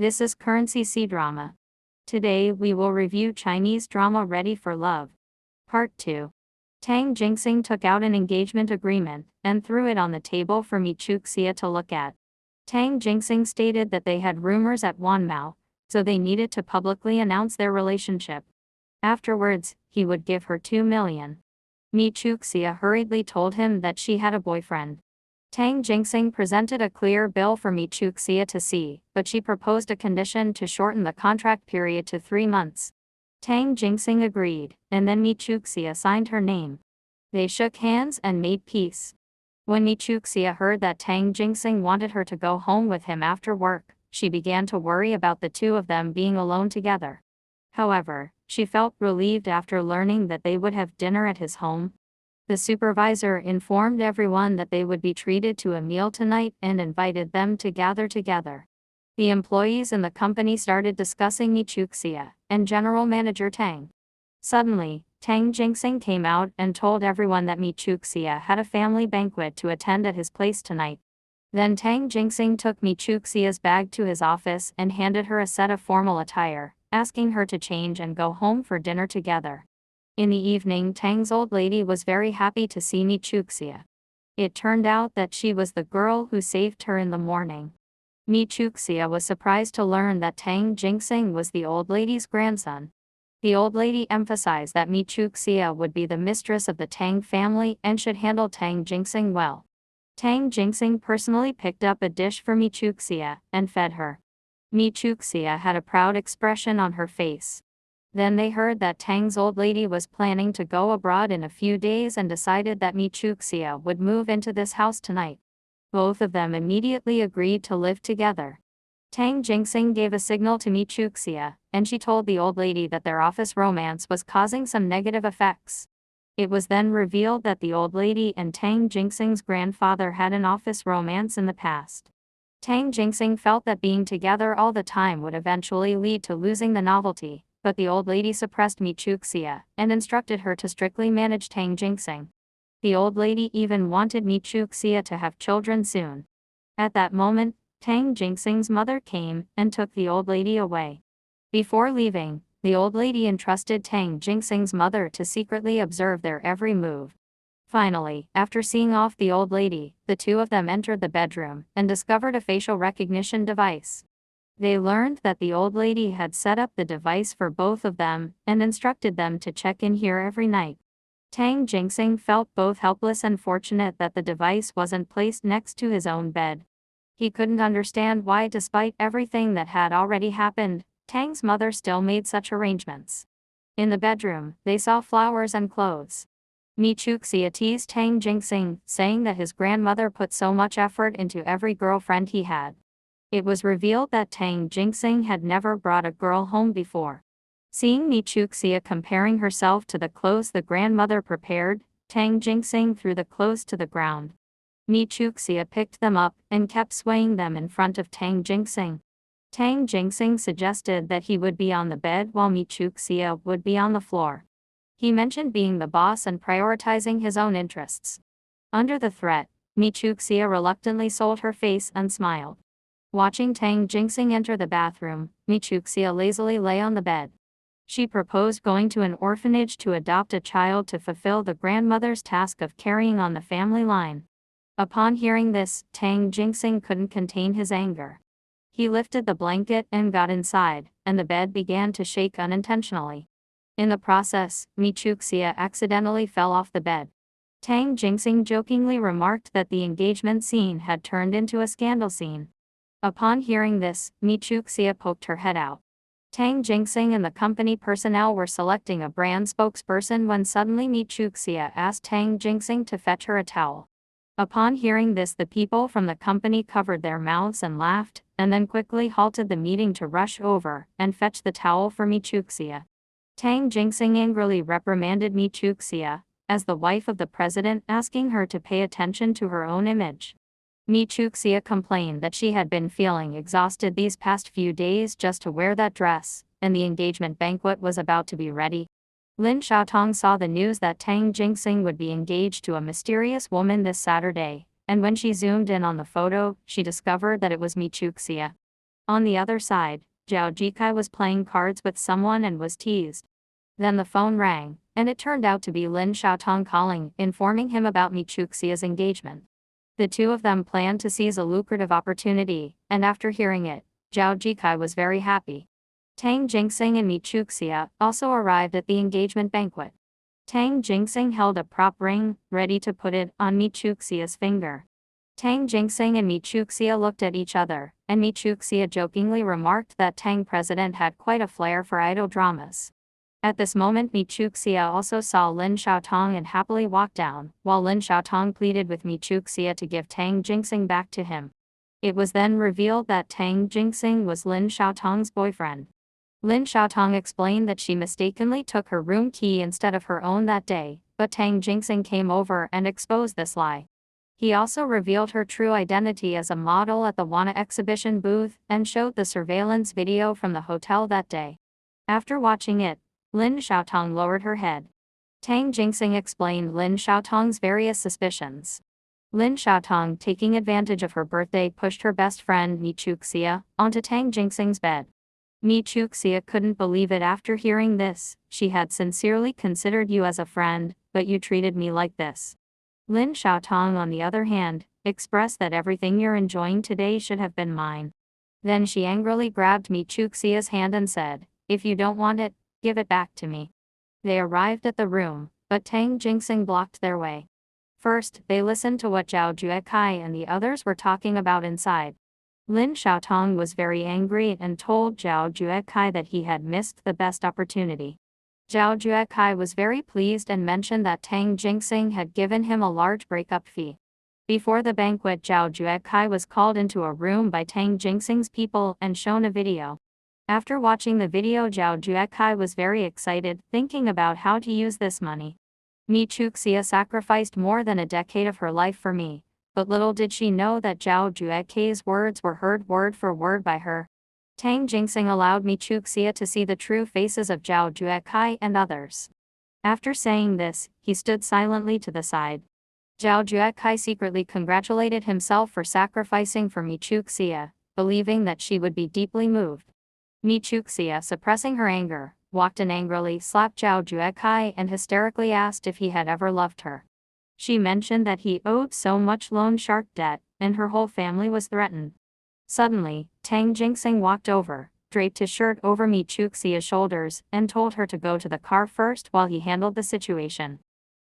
This is Currency C-Drama. Today we will review Chinese drama Ready for Love. Part 2. Tang Jingxing took out an engagement agreement and threw it on the table for Meng Chuxia to look at. Tang Jingxing stated that they had rumors at Wanmao, so they needed to publicly announce their relationship. Afterwards, he would give her 2 million. Meng Chuxia hurriedly told him that she had a boyfriend. Tang Jingxing presented a clear bill for Meng Chuxia to see, but she proposed a condition to shorten the contract period to 3 months. Tang Jingxing agreed, and then Meng Chuxia signed her name. They shook hands and made peace. When Meng Chuxia heard that Tang Jingxing wanted her to go home with him after work, she began to worry about the two of them being alone together. However, she felt relieved after learning that they would have dinner at his home. The supervisor informed everyone that they would be treated to a meal tonight and invited them to gather together. The employees in the company started discussing Meng Chuxia and General Manager Tang. Suddenly, Tang Jingxing came out and told everyone that Meng Chuxia had a family banquet to attend at his place tonight. Then Tang Jingxing took Meng Chuxia's bag to his office and handed her a set of formal attire, asking her to change and go home for dinner together. In the evening, Tang's old lady was very happy to see Meng Chuxia. It turned out that she was the girl who saved her in the morning. Meng Chuxia was surprised to learn that Tang Jingxing was the old lady's grandson. The old lady emphasized that Meng Chuxia would be the mistress of the Tang family and should handle Tang Jingxing well. Tang Jingxing personally picked up a dish for Meng Chuxia and fed her. Meng Chuxia had a proud expression on her face. Then they heard that Tang's old lady was planning to go abroad in a few days and decided that Meng Chuxia would move into this house tonight. Both of them immediately agreed to live together. Tang Jingxing gave a signal to Meng Chuxia, and she told the old lady that their office romance was causing some negative effects. It was then revealed that the old lady and Tang Jingxing's grandfather had an office romance in the past. Tang Jingxing felt that being together all the time would eventually lead to losing the novelty, but the old lady suppressed Meng Chuxia and instructed her to strictly manage Tang Jingxing. The old lady even wanted Meng Chuxia to have children soon. At that moment, Tang Jingxing's mother came and took the old lady away. Before leaving, the old lady entrusted Tang Jingxing's mother to secretly observe their every move. Finally, after seeing off the old lady, the two of them entered the bedroom and discovered a facial recognition device. They learned that the old lady had set up the device for both of them and instructed them to check in here every night. Tang Jingxing felt both helpless and fortunate that the device wasn't placed next to his own bed. He couldn't understand why, despite everything that had already happened, Tang's mother still made such arrangements. In the bedroom, they saw flowers and clothes. Meng Chuxia teased Tang Jingxing, saying that his grandmother put so much effort into every girlfriend he had. It was revealed that Tang Jingxing had never brought a girl home before. Seeing Meng Chuxia comparing herself to the clothes the grandmother prepared, Tang Jingxing threw the clothes to the ground. Meng Chuxia picked them up and kept swaying them in front of Tang Jingxing. Tang Jingxing suggested that he would be on the bed while Meng Chuxia would be on the floor. He mentioned being the boss and prioritizing his own interests. Under the threat, Meng Chuxia reluctantly sold her face and smiled. Watching Tang Jingxing enter the bathroom, Meng Chuxia lazily lay on the bed. She proposed going to an orphanage to adopt a child to fulfill the grandmother's task of carrying on the family line. Upon hearing this, Tang Jingxing couldn't contain his anger. He lifted the blanket and got inside, and the bed began to shake unintentionally. In the process, Meng Chuxia accidentally fell off the bed. Tang Jingxing jokingly remarked that the engagement scene had turned into a scandal scene. Upon hearing this, Meng Chuxia poked her head out. Tang Jingxing and the company personnel were selecting a brand spokesperson when suddenly Meng Chuxia asked Tang Jingxing to fetch her a towel. Upon hearing this, the people from the company covered their mouths and laughed, and then quickly halted the meeting to rush over and fetch the towel for Meng Chuxia. Tang Jingxing angrily reprimanded Meng Chuxia, as the wife of the president, asking her to pay attention to her own image. Meng Chuxia complained that she had been feeling exhausted these past few days just to wear that dress, and the engagement banquet was about to be ready. Lin Xiaotong saw the news that Tang Jingxing would be engaged to a mysterious woman this Saturday, and when she zoomed in on the photo, she discovered that it was Meng Chuxia. On the other side, Zhao Jikai was playing cards with someone and was teased. Then the phone rang, and it turned out to be Lin Xiaotong calling, informing him about Meng Chuxia's engagement. The two of them planned to seize a lucrative opportunity, and after hearing it, Zhao Jikai was very happy. Tang Jingxing and Meng Chuxia also arrived at the engagement banquet. Tang Jingxing held a prop ring, ready to put it on Meng Chuxia's finger. Tang Jingxing and Meng Chuxia looked at each other, and Meng Chuxia jokingly remarked that Tang president had quite a flair for idol dramas. At this moment Meng Chuxia also saw Lin Xiaotong and happily walked down, while Lin Xiaotong pleaded with Meng Chuxia to give Tang Jingxing back to him. It was then revealed that Tang Jingxing was Lin Xiaotong's boyfriend. Lin Xiaotong explained that she mistakenly took her room key instead of her own that day, but Tang Jingxing came over and exposed this lie. He also revealed her true identity as a model at the Wana exhibition booth and showed the surveillance video from the hotel that day. After watching it, Lin Xiaotong lowered her head. Tang Jingxing explained Lin Xiaotong's various suspicions. Lin Xiaotong, taking advantage of her birthday, pushed her best friend Meng Chuxia onto Tang Jingxing's bed. Meng Chuxia couldn't believe it after hearing this. She had sincerely considered you as a friend, but you treated me like this. Lin Xiaotong, on the other hand, expressed that everything you're enjoying today should have been mine. Then she angrily grabbed Meng Chuxia's hand and said, "If you don't want it, give it back to me." They arrived at the room, but Tang Jingxing blocked their way. First, they listened to what Zhao Juekai and the others were talking about inside. Lin Xiaotong was very angry and told Zhao Juekai that he had missed the best opportunity. Zhao Juekai was very pleased and mentioned that Tang Jingxing had given him a large breakup fee. Before the banquet, Zhao Juekai was called into a room by Tang Jingxing's people and shown a video. After watching the video, Zhao Juekai was very excited, thinking about how to use this money. Meng Chuxia sacrificed more than a decade of her life for me, but little did she know that Zhao Juekai's words were heard word for word by her. Tang Jingxing allowed Meng Chuxia to see the true faces of Zhao Juekai and others. After saying this, he stood silently to the side. Zhao Juekai secretly congratulated himself for sacrificing for Meng Chuxia, believing that she would be deeply moved. Meng Chuxia, suppressing her anger, walked in angrily, slapped Zhao Juekai and hysterically asked if he had ever loved her. She mentioned that he owed so much loan shark debt, and her whole family was threatened. Suddenly, Tang Jingxing walked over, draped his shirt over Meng Chuxia's shoulders, and told her to go to the car first while he handled the situation.